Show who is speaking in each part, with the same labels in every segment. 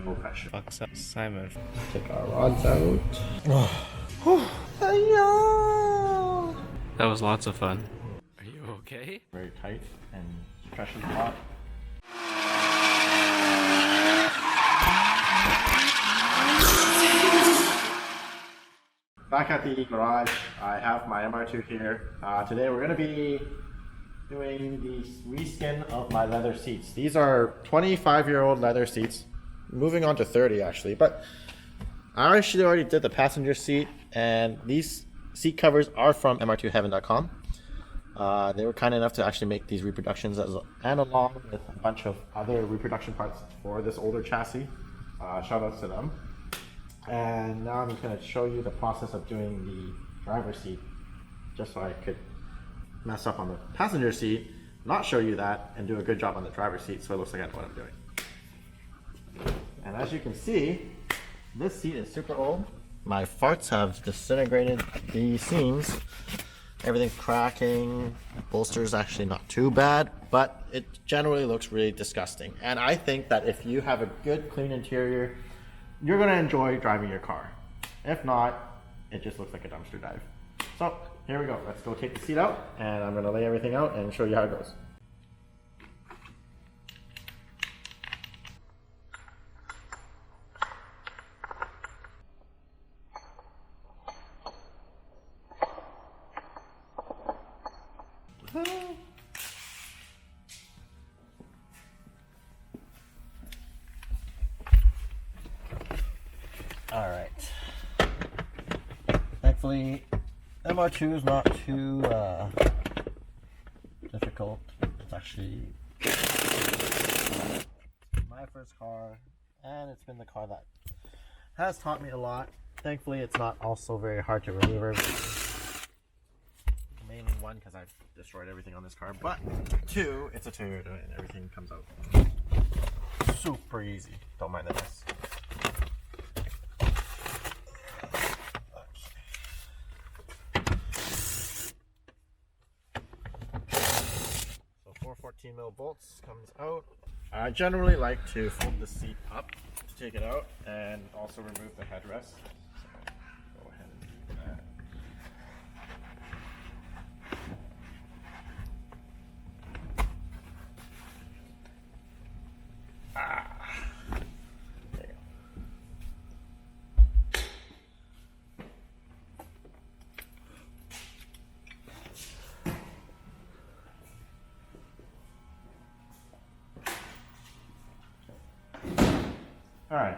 Speaker 1: no pressure.
Speaker 2: Fucks up Simon.
Speaker 1: Take our rods out.
Speaker 2: That was lots of fun. Are you okay?
Speaker 1: Very tight and stretches a lot. Back at the garage, I have my MR2 here. Today we're going to be doing the reskin of my leather seats. These are 25-year-old leather seats, moving on to 30 actually, but I actually already did the passenger seat, and these seat covers are from MR2heaven.com. They were kind enough to actually make these reproductions and along with a bunch of other reproduction parts for this older chassis. Shout outs to them. And now I'm just going to show you the process of doing the driver's seat, just so I could mess up on the passenger seat, not show you that, and do a good job on the driver's seat so it looks like I know what I'm doing. And as you can see, this seat is super old. My farts have disintegrated the seams. Everything's cracking. Bolster's actually not too bad, but it generally looks really disgusting. And I think that if you have a good clean interior, you're gonna enjoy driving your car. If not, it just looks like a dumpster dive. So here we go. Let's go take the seat out, and I'm gonna lay everything out and show you how it goes. All right. Thankfully, MR2 is not too difficult. It's actually my first car, and it's been the car that has taught me a lot. Thankfully, it's not also very hard to remove everything. Mainly one, because I've destroyed everything on this car, but two, it's a Toyota and everything comes out super easy. Don't mind the mess. So 414mm bolts comes out. I generally like to fold the seat up to take it out and also remove the headrest. So go ahead and do that. There you go. Alright,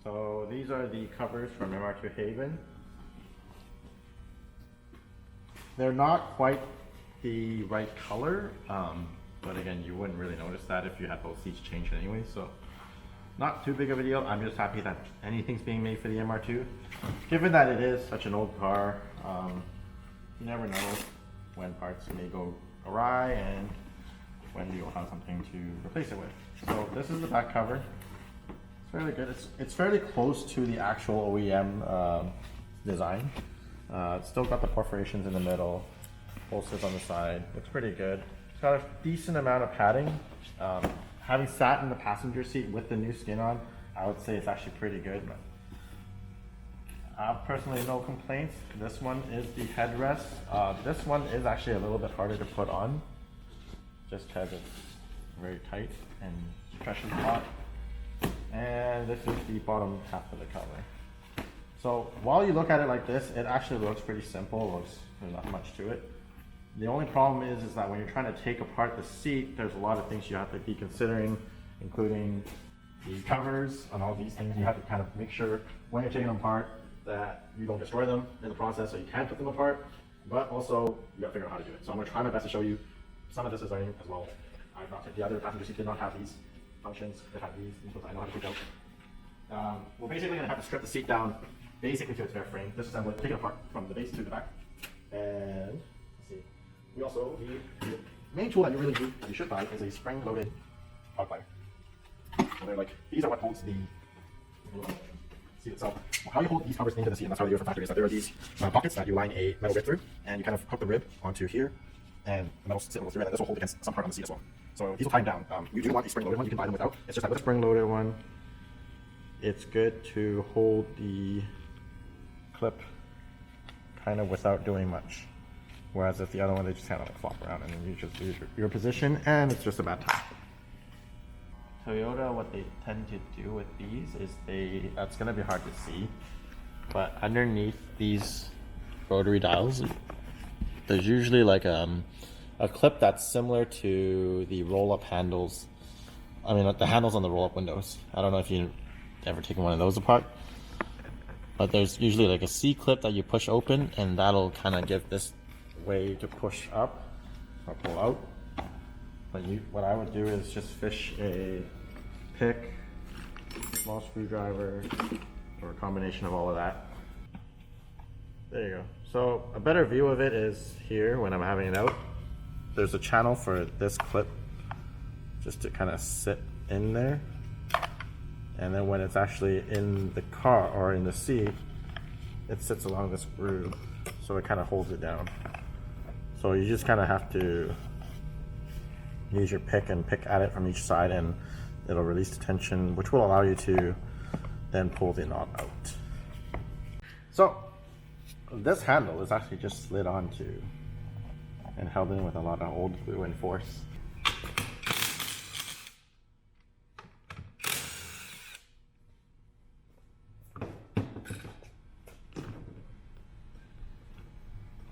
Speaker 1: so these are the covers from MR2 Haven. They're not quite the right color, but again, you wouldn't really notice that if you had both seats changed anyway, so not too big of a deal. I'm just happy that anything's being made for the MR2. Given that it is such an old car, you never know when parts may go awry and when you'll have something to replace it with. So this is the back cover. It's fairly good. It's fairly close to the actual OEM design. It's still got the perforations in the middle, bolsters on the side. Looks pretty good. It's got a decent amount of padding. Having sat in the passenger seat with the new skin on, I would say it's actually pretty good. But personally, no complaints. This one is the headrest. This one is actually a little bit harder to put on, just because it's very tight and stretches a lot. And this is the bottom half of the cover. So while you look at it like this, it actually looks pretty simple. There's not much to it. The only problem is that when you're trying to take apart the seat, there's a lot of things you have to be considering, including the covers and all these things. You have to kind of make sure when you're taking them apart that you don't destroy them in the process, so you can put them apart, but also you gotta figure out how to do it. So I'm gonna try my best to show you. Some of this is learning as well. I've not, the other passenger seat did not have these functions. It had these, which I know how to take out. We're basically gonna have to strip the seat down basically to its bare frame. This is I'm going to take it apart from the base to the back. And let's see. We also need the main tool that you really need, you should buy, is a spring-loaded hog plier. So they're like, these are what holds the seat itself. How you hold these covers into the seat, and that's how they do it from factory, is that there are these pockets that you line a metal rib through, and you kind of hook the rib onto here, and the metal sit will go through, and this will hold against some part on the seat as well. So these will tighten down. You do want the spring-loaded one, you can buy them without. It's just that with the spring-loaded one, it's good to hold the clip kind of without doing much. Whereas if the other one, they just kind of like flop around and then you just lose your position and it's just a bad time. Toyota, what they tend to do with these is that's gonna be hard to see, but underneath these rotary dials, there's usually like a clip that's similar to the roll-up handles. I mean, the handles on the roll-up windows. I don't know if you've ever taken one of those apart, but there's usually like a C-clip that you push open, and that'll kind of give this way to push up or pull out. But what I would do is just fish a pick, small screwdriver, or a combination of all of that. There you go. So a better view of it is here when I'm having it out. There's a channel for this clip just to kind of sit in there. And then when it's actually in the car or in the seat, it sits along this groove. So it kind of holds it down. So you just kind of have to use your pick and pick at it from each side, and it'll release the tension, which will allow you to then pull the knob out. So this handle is actually just slid onto and held in with a lot of old glue and force.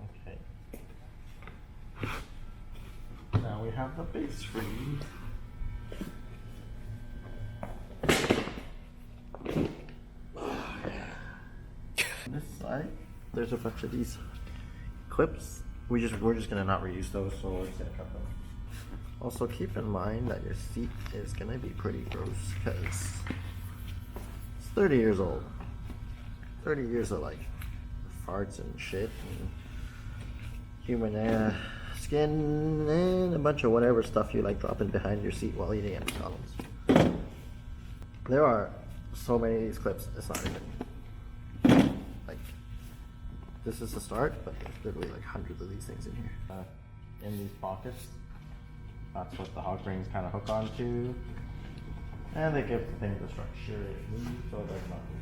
Speaker 1: Okay. Now we have the base frame. This side, there's a bunch of these clips. We're just gonna not reuse those, so we're just gonna cut them. Also keep in mind that your seat is gonna be pretty gross because it's 30 years old. 30 years of like farts and shit and human skin and a bunch of whatever stuff you like dropping behind your seat while eating at McDonald's. There are so many of these clips, it's not even like, this is the start, but there's literally like hundreds of these things in here. In these pockets, that's what the hog rings kind of hook onto, and they give the thing the structure it needs, so there's nothing.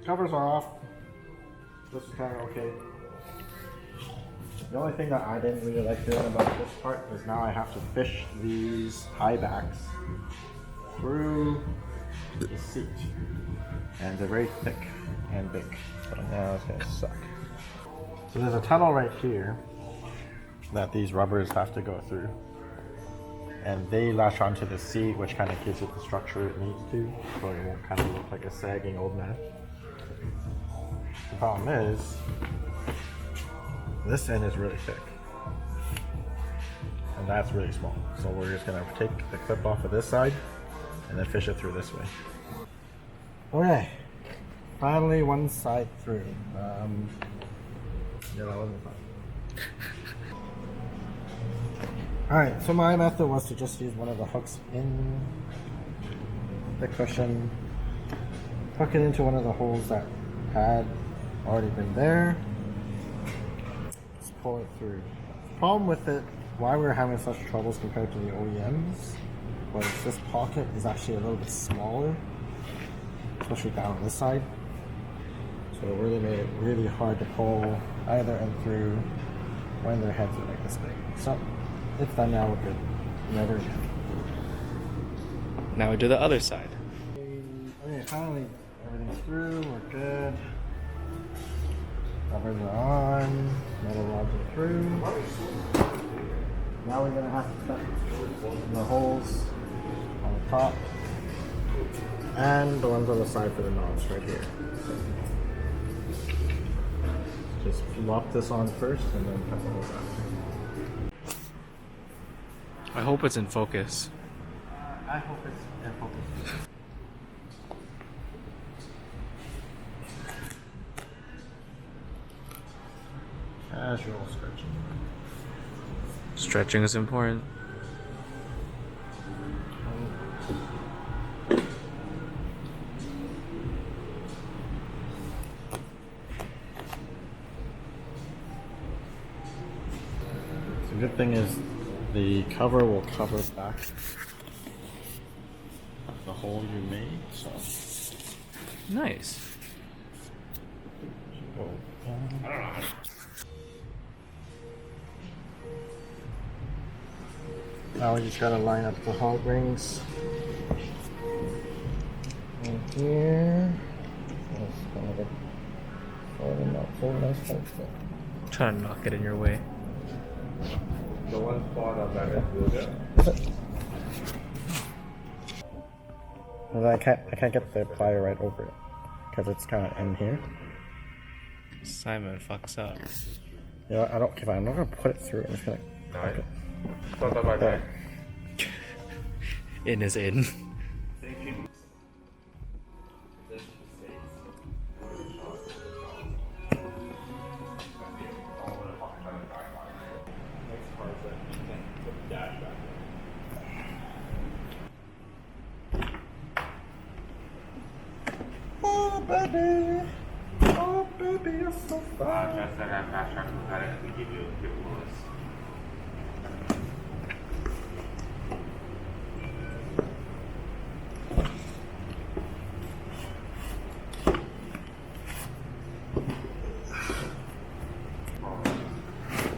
Speaker 1: Covers are off. This is kind of okay. The only thing that I didn't really like doing about this part is now I have to fish these high backs through the seat, and they're very thick and big, so now it's gonna suck. So there's a tunnel right here that these rubbers have to go through, and they latch onto the seat, which kind of gives it the structure it needs to, so it won't kind of look like a sagging old man. The problem is, this end is really thick, and that's really small, so we're just gonna take the clip off of this side and then fish it through this way. Okay, finally one side through. Yeah, that wasn't fun. Alright, so my method was to just use one of the hooks in the cushion, hook it into one of the holes that had already been there, just pull it through. The problem with it, why we're having such troubles compared to the OEMs, was this pocket is actually a little bit smaller, especially down on this side. So it really made it really hard to pull either end through when their heads are like this big. So it's done now, we're good. Never again.
Speaker 2: Now we do the other side.
Speaker 1: Okay, finally everything's through, we're good. Covers are on, metal rods are through. Now we're gonna have to cut the holes on the top and the ones on the side for the knobs right here. Just lock this on first and then cut the holes after.
Speaker 2: I hope it's in focus.
Speaker 1: I hope it's in focus. Casual stretching.
Speaker 2: Stretching is important. The good thing is
Speaker 1: the cover will cover back the hole you made, so.
Speaker 2: Nice.
Speaker 1: I don't know. Now we just gotta line up the hog rings. And here. That's kind of a not so nice like that.
Speaker 2: Trying to knock it in your way.
Speaker 3: The one spot on that end will go.
Speaker 1: Well, I can't get the plier right over it because it's kind of in here.
Speaker 2: Simon fucks up.
Speaker 1: Yeah, I don't. Okay, fine. I'm not gonna put it through. I'm just gonna.
Speaker 3: Nice. Thought about that.
Speaker 2: In is in.
Speaker 1: Oh baby, oh baby, you're so fine.
Speaker 3: Just that I'm fast track with that and we give you a quick list.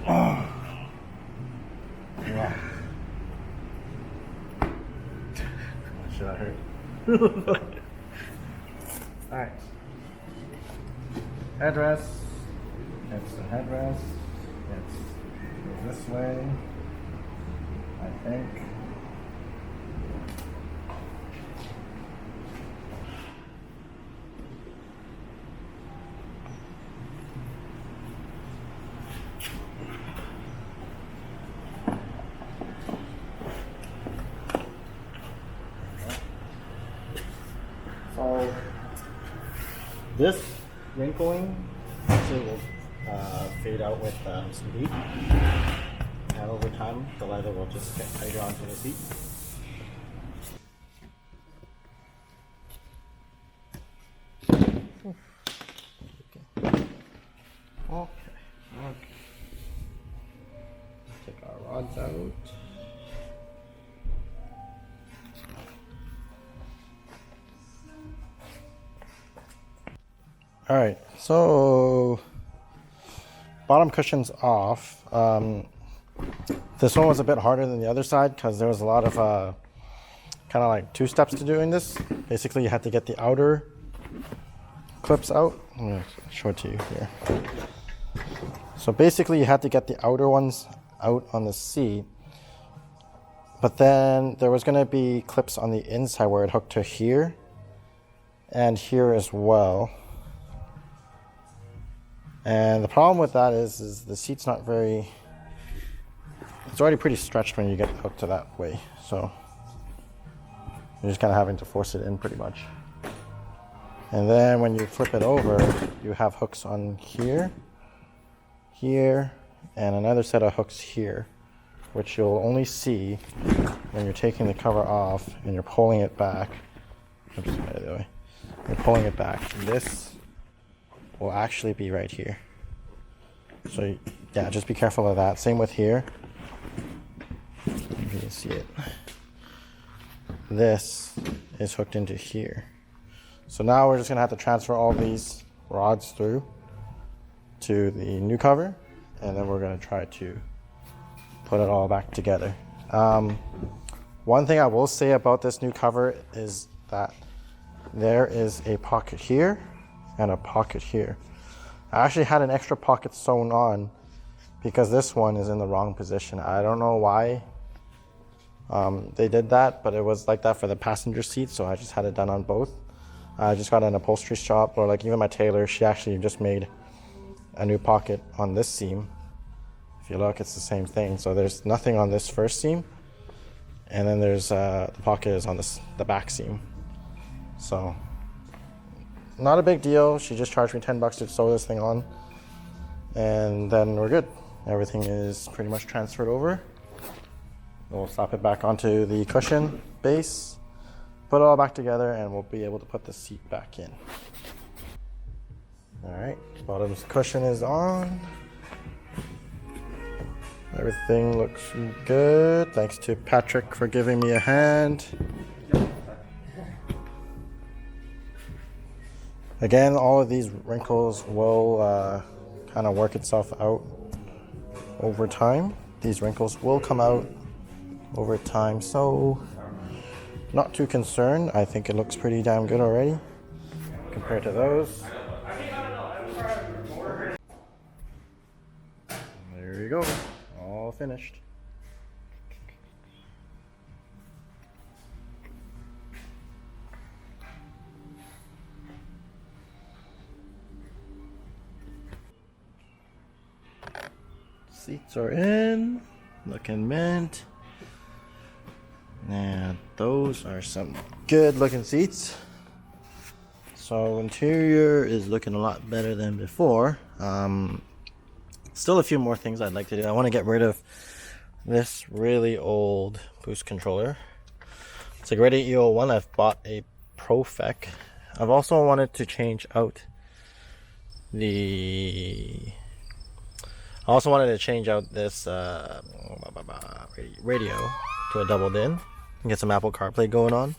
Speaker 1: Wow. Should I hurt? Alright. Headrest. It's the headrest. It's this way. I think. So this wrinkling actually will fade out with some heat, and over time the leather will just get tighter onto the seat. Okay. Take our rods out. All right, so bottom cushion's off. This one was a bit harder than the other side because there was a lot of kind of like two steps to doing this. Basically, you had to get the outer clips out. I'm gonna show it to you here. So basically, you had to get the outer ones out on the seat, but then there was gonna be clips on the inside where it hooked to here and here as well. And the problem with that is the seat's not very, it's already pretty stretched when you get hooked to that way. So you're just kind of having to force it in pretty much. And then when you flip it over, you have hooks on here, here, and another set of hooks here, which you'll only see when you're taking the cover off and you're pulling it back. I'm just going the other way. You're pulling it back. This will actually be right here. So yeah, just be careful of that. Same with here. You can see it. This is hooked into here. So now we're just gonna have to transfer all these rods through to the new cover, and then we're gonna try to put it all back together. One thing I will say about this new cover is that there is a pocket here and a pocket here. I actually had an extra pocket sewn on because this one is in the wrong position. I don't know why they did that, but it was like that for the passenger seat, so I just had it done on both. I just got an upholstery shop, or like even my tailor, she actually just made a new pocket on this seam. If you look, it's the same thing. So there's nothing on this first seam, and then there's the pocket is on the back seam. So not a big deal. She just charged me $10 to sew this thing on, and then we're good. Everything is pretty much transferred over. We'll slap it back onto the cushion base, put it all back together, and we'll be able to put the seat back in. All right, bottom's cushion is on. Everything looks good. Thanks to Patrick for giving me a hand. Again, all of these wrinkles will kind of work itself out over time. These wrinkles will come out over time, so not too concerned. I think it looks pretty damn good already compared to those. There you go, all finished. Seats are in, looking mint. Now those are some good looking seats. So interior is looking a lot better than before. Still a few more things I'd like to do. I want to get rid of this really old boost controller. It's a Griddy EO1. I've bought a Profec. I've also wanted to change out the... I also wanted to change out this radio to a double din and get some Apple CarPlay going on.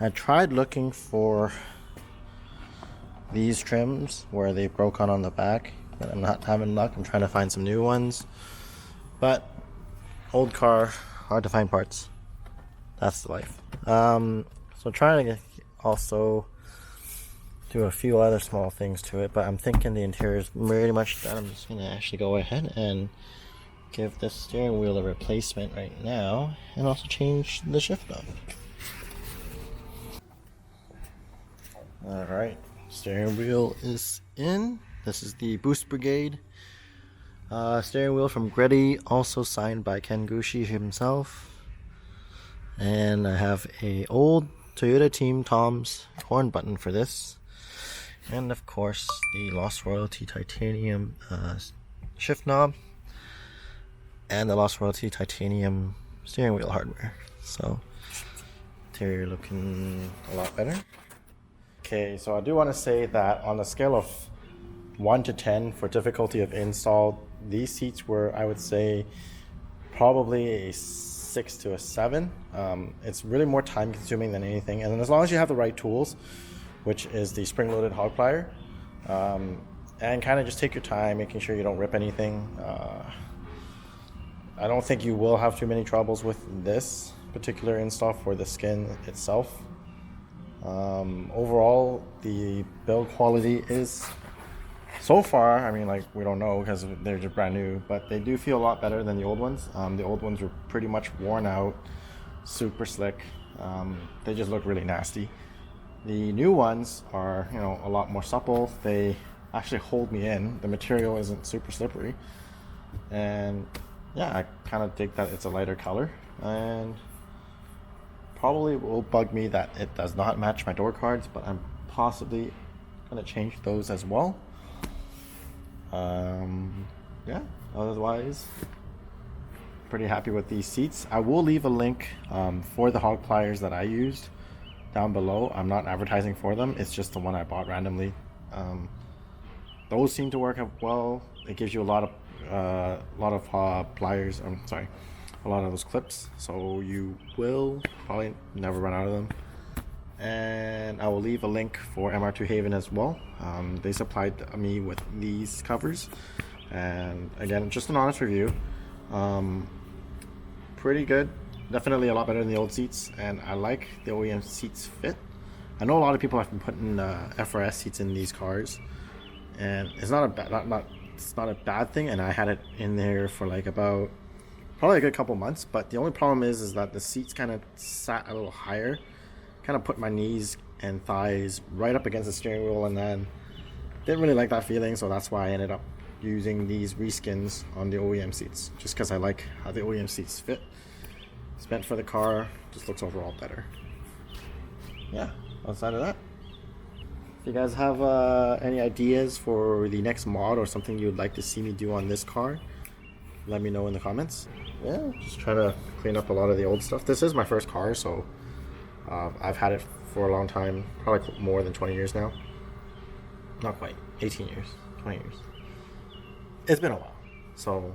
Speaker 1: I tried looking for these trims where they broke on the back, but I'm not having luck. I'm trying to find some new ones, but old car, hard to find parts. That's the life. So trying to also do a few other small things to it, but I'm thinking the interior is pretty much done. I'm just going to actually go ahead and give this steering wheel a replacement right now, and also change the shift knob. Alright, steering wheel is in. This is the Boost Brigade steering wheel from Griddy, also signed by Ken Gushi himself. And I have a old Toyota Team Tom's horn button for this. And of course the Lost Royalty titanium shift knob and the Lost Royalty titanium steering wheel hardware. So interior looking a lot better. Okay, so I do want to say that on a scale of 1 to 10 for difficulty of install, these seats were, I would say, probably a 6 to a 7. It's really more time consuming than anything, and then as long as you have the right tools, which is the spring-loaded hog plier, and kind of just take your time, making sure you don't rip anything. I don't think you will have too many troubles with this particular install for the skin itself. Overall, the build quality is, so far, I mean, like, we don't know because they're just brand new, but they do feel a lot better than the old ones. The old ones were pretty much worn out, super slick. They just look really nasty. The new ones are, you know, a lot more supple. They actually hold me in. The material isn't super slippery. And yeah, I kind of dig that it's a lighter color. And probably will bug me that it does not match my door cards, but I'm possibly going to change those as well. Yeah, otherwise, pretty happy with these seats. I will leave a link for the hog pliers that I used down below. I'm not advertising for them, it's just the one I bought randomly. Those seem to work out well. It gives you a lot of pliers, a lot of those clips, so you will probably never run out of them. And I will leave a link for MR2 Haven as well. They supplied me with these covers, and again, just an honest review. Pretty good, definitely a lot better than the old seats, and I like the OEM seats fit. I know a lot of people have been putting FRS seats in these cars, and it's not a bad thing. And I had it in there for like about probably a good couple months, but the only problem is that the seats kind of sat a little higher, kind of put my knees and thighs right up against the steering wheel, and then didn't really like that feeling, so that's why I ended up using these reskins on the OEM seats, just because I like how the OEM seats fit. It's meant for the car, just looks overall better. Yeah, outside of that, if you guys have any ideas for the next mod or something you'd like to see me do on this car, let me know in the comments. Yeah, just trying to clean up a lot of the old stuff. This is my first car, so I've had it for a long time, probably more than 20 years now. Not quite, 18 years, 20 years. It's been a while, so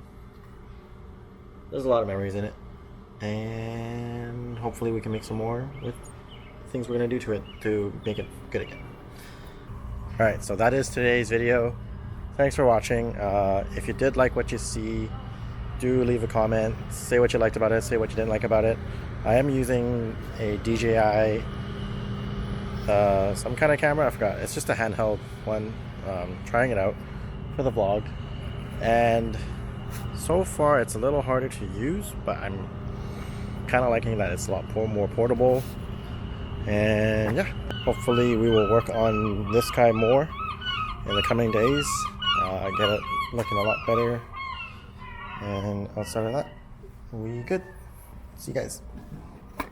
Speaker 1: there's a lot of memories in it, and hopefully we can make some more with things we're gonna do to it to make it good again. All right, so that is today's video. Thanks for watching. If you did like what you see, do leave a comment. Say what you liked about it. Say what you didn't like about it. I am using a DJI, some kind of camera. I forgot. It's just a handheld one. Trying it out for the vlog, and so far it's a little harder to use, but I'm kind of liking that it's a lot more portable. And yeah, hopefully we will work on this guy more in the coming days, get it looking a lot better, and outside of that, we good. See you guys.